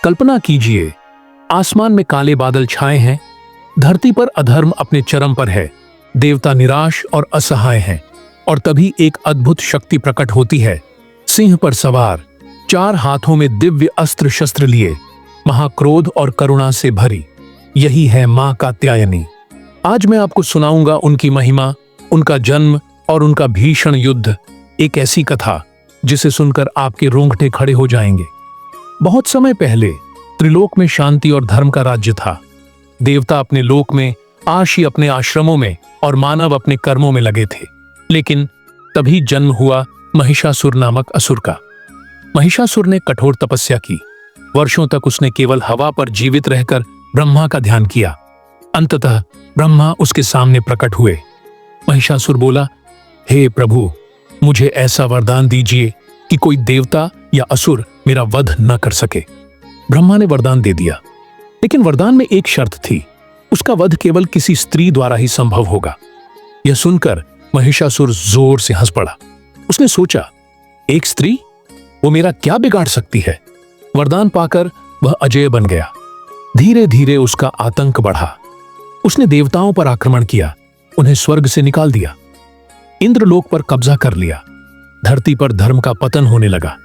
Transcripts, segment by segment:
कल्पना कीजिए, आसमान में काले बादल छाए हैं, धरती पर अधर्म अपने चरम पर है, देवता निराश और असहाय हैं, और तभी एक अद्भुत शक्ति प्रकट होती है, सिंह पर सवार, 4 हाथों में दिव्य अस्त्र शस्त्र लिए, महाक्रोध और करुणा से भरी। यही है मां कात्यायनी। आज मैं आपको सुनाऊंगा उनकी महिमा, उनका जन्म और उनका भीषण युद्ध, एक ऐसी कथा जिसे सुनकर आपके रोंगटे खड़े हो जाएंगे। बहुत समय पहले त्रिलोक में शांति और धर्म का राज्य था। देवता अपने लोक में, आर्षि अपने आश्रमों में और मानव अपने कर्मों में लगे थे। लेकिन तभी जन्म हुआ महिषासुर नामक असुर का। महिषासुर ने कठोर तपस्या की। वर्षों तक उसने केवल हवा पर जीवित रहकर ब्रह्मा का ध्यान किया। अंततः ब्रह्मा उसके सामने प्रकट हुए। महिषासुर बोला, हे प्रभु, मुझे ऐसा वरदान दीजिए कि कोई देवता या असुर मेरा वध न कर सके। ब्रह्मा ने वरदान दे दिया, लेकिन वरदान में एक शर्त थी, उसका वध केवल किसी स्त्री द्वारा ही संभव होगा। यह सुनकर महिषासुर जोर से हंस पड़ा। उसने सोचा, एक स्त्री, वो मेरा क्या बिगाड़ सकती है। वरदान पाकर वह अजेय बन गया। धीरे धीरे उसका आतंक बढ़ा। उसने देवताओं पर आक्रमण किया, उन्हें स्वर्ग से निकाल दिया, इंद्रलोक पर कब्जा कर लिया। धरती पर धर्म का पतन होने लगा।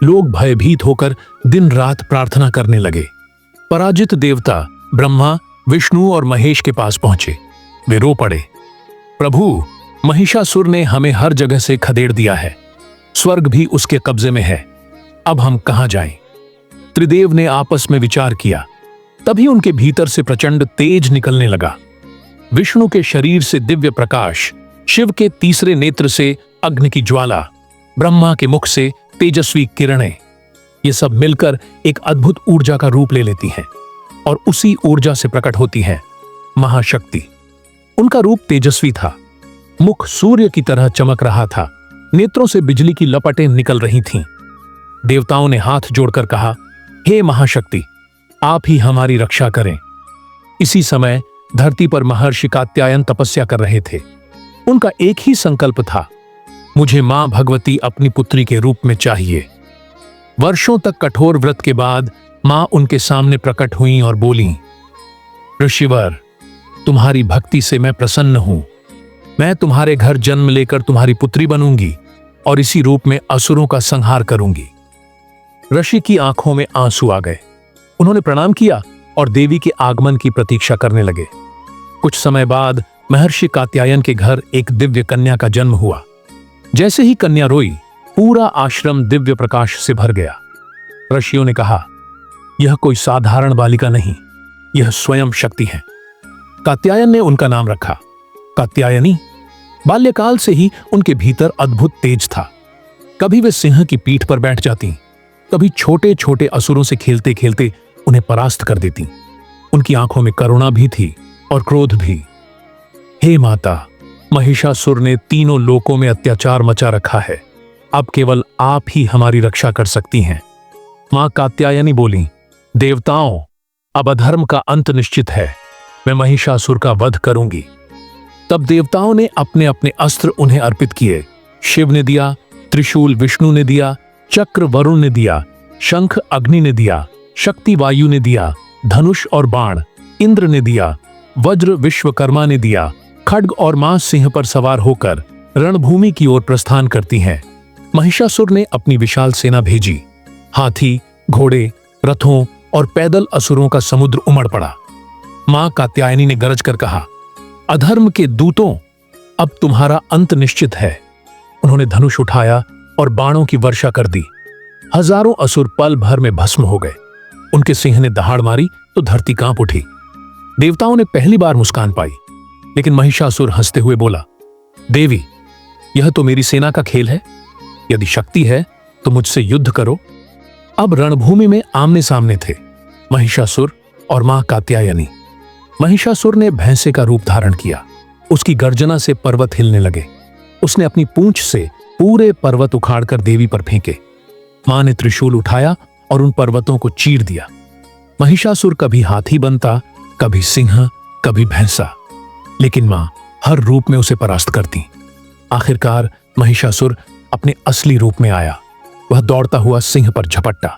लोग भयभीत होकर दिन रात प्रार्थना करने लगे। पराजित देवता ब्रह्मा, विष्णु और महेश के पास पहुंचे। वे रो पड़े, प्रभु, महिषासुर ने हमें हर जगह से खदेड़ दिया है, स्वर्ग भी उसके कब्जे में है, अब हम कहां जाएं? त्रिदेव ने आपस में विचार किया। तभी उनके भीतर से प्रचंड तेज निकलने लगा। विष्णु के शरीर से दिव्य प्रकाश, शिव के तीसरे नेत्र से अग्नि की ज्वाला, ब्रह्मा के मुख से तेजस्वी किरणें, ये सब मिलकर एक अद्भुत ऊर्जा का रूप ले लेती हैं और उसी ऊर्जा से प्रकट होती है महाशक्ति। उनका रूप तेजस्वी था, मुख सूर्य की तरह चमक रहा था, नेत्रों से बिजली की लपटें निकल रही थीं। देवताओं ने हाथ जोड़कर कहा, हे महाशक्ति, आप ही हमारी रक्षा करें। इसी समय धरती पर महर्षि कात्यायन तपस्या कर रहे थे। उनका एक ही संकल्प था, मुझे मां भगवती अपनी पुत्री के रूप में चाहिए। वर्षों तक कठोर व्रत के बाद मां उनके सामने प्रकट हुई और बोली, ऋषिवर, तुम्हारी भक्ति से मैं प्रसन्न हूं। मैं तुम्हारे घर जन्म लेकर तुम्हारी पुत्री बनूंगी और इसी रूप में असुरों का संहार करूंगी। ऋषि की आंखों में आंसू आ गए। उन्होंने प्रणाम किया और देवी के आगमन की प्रतीक्षा करने लगे। कुछ समय बाद महर्षि कात्यायन के घर एक दिव्य कन्या का जन्म हुआ। जैसे ही कन्या रोई, पूरा आश्रम दिव्य प्रकाश से भर गया। ऋषियों ने कहा, यह कोई साधारण बालिका नहीं, यह स्वयं शक्ति है। कात्यायन ने उनका नाम रखा कात्यायनी। बाल्यकाल से ही उनके भीतर अद्भुत तेज था। कभी वे सिंह की पीठ पर बैठ जाती, कभी छोटे छोटे असुरों से खेलते खेलते उन्हें परास्त कर देती। उनकी आंखों में करुणा भी थी और क्रोध भी। हे माता, महिषासुर ने तीनों लोकों में अत्याचार मचा रखा है, अब केवल आप ही हमारी रक्षा कर सकती हैं। मां कात्यायनी बोली, देवताओं, अब अधर्म का अंत निश्चित है, मैं महिषासुर का वध करूंगी। तब देवताओं ने अपने अपने अस्त्र उन्हें अर्पित किए। शिव ने दिया, त्रिशूल विष्णु ने दिया, चक्र वरुण ने दिया, शंख अग्नि ने दिया, शक्ति वायु ने दिया, धनुष और बाण इंद्र ने दिया, वज्र विश्वकर्मा ने दिया, खड्ग और मां सिंह पर सवार होकर रणभूमि की ओर प्रस्थान करती हैं। महिषासुर ने अपनी विशाल सेना भेजी। हाथी, घोड़े, रथों और पैदल असुरों का समुद्र उमड़ पड़ा। मां कात्यायनी ने गरज कर कहा, अधर्म के दूतों, अब तुम्हारा अंत निश्चित है। उन्होंने धनुष उठाया और बाणों की वर्षा कर दी। हजारों असुर पल भर में भस्म हो गए। उनके सिंह ने दहाड़ मारी तो धरती कांप उठी। देवताओं ने पहली बार मुस्कान पाई, लेकिन महिषासुर हंसते हुए बोला, देवी, यह तो मेरी सेना का खेल है, यदि शक्ति है तो मुझसे युद्ध करो। अब रणभूमि में आमने सामने थे महिषासुर और मां कात्यायनी। महिषासुर ने भैंसे का रूप धारण किया। उसकी गर्जना से पर्वत हिलने लगे। उसने अपनी पूंछ से पूरे पर्वत उखाड़कर देवी पर फेंके। मां ने त्रिशूल उठाया और उन पर्वतों को चीर दिया। महिषासुर कभी हाथी बनता, कभी सिंह, कभी भैंसा, लेकिन मां हर रूप में उसे परास्त करती। आखिरकार महिषासुर अपने असली रूप में आया। वह दौड़ता हुआ सिंह पर झपटा।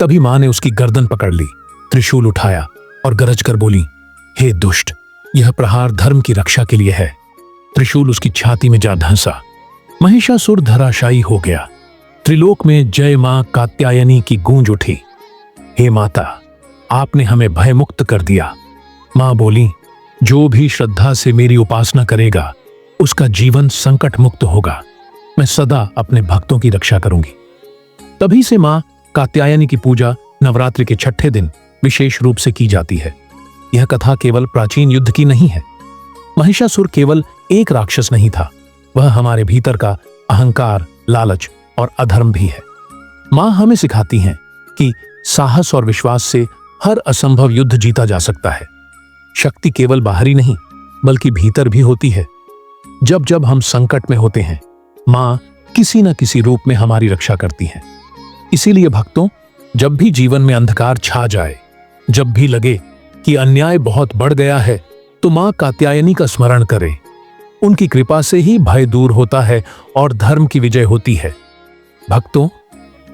तभी मां ने उसकी गर्दन पकड़ ली, त्रिशूल उठाया और गरज कर बोली, हे दुष्ट, यह प्रहार धर्म की रक्षा के लिए है। त्रिशूल उसकी छाती में जा धंसा। महिषासुर धराशायी हो गया। त्रिलोक में जय मां कात्यायनी की गूंज उठी। हे माता, आपने हमें भयमुक्त कर दिया। मां बोली, जो भी श्रद्धा से मेरी उपासना करेगा उसका जीवन संकट मुक्त होगा। मैं सदा अपने भक्तों की रक्षा करूंगी। तभी से मां कात्यायनी की पूजा नवरात्रि के छठे दिन विशेष रूप से की जाती है। यह कथा केवल प्राचीन युद्ध की नहीं है। महिषासुर केवल एक राक्षस नहीं था, वह हमारे भीतर का अहंकार, लालच और अधर्म भी है। मां हमें सिखाती हैं कि साहस और विश्वास से हर असंभव युद्ध जीता जा सकता है। शक्ति केवल बाहरी नहीं बल्कि भीतर भी होती है। जब जब हम संकट में होते हैं, मां किसी न किसी रूप में हमारी रक्षा करती हैं। इसीलिए भक्तों, जब भी जीवन में अंधकार छा जाए, जब भी लगे कि अन्याय बहुत बढ़ गया है, तो मां कात्यायनी का स्मरण करें। उनकी कृपा से ही भय दूर होता है और धर्म की विजय होती है। भक्तों,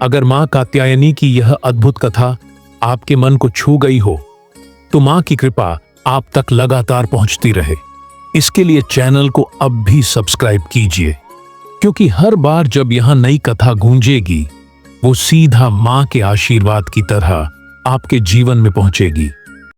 अगर मां कात्यायनी की यह अद्भुत कथा आपके मन को छू गई हो, तो मां की कृपा आप तक लगातार पहुंचती रहे। इसके लिए चैनल को अब भी सब्सक्राइब कीजिए, क्योंकि हर बार जब यहां नई कथा गूंजेगी, वो सीधा मां के आशीर्वाद की तरह आपके जीवन में पहुंचेगी।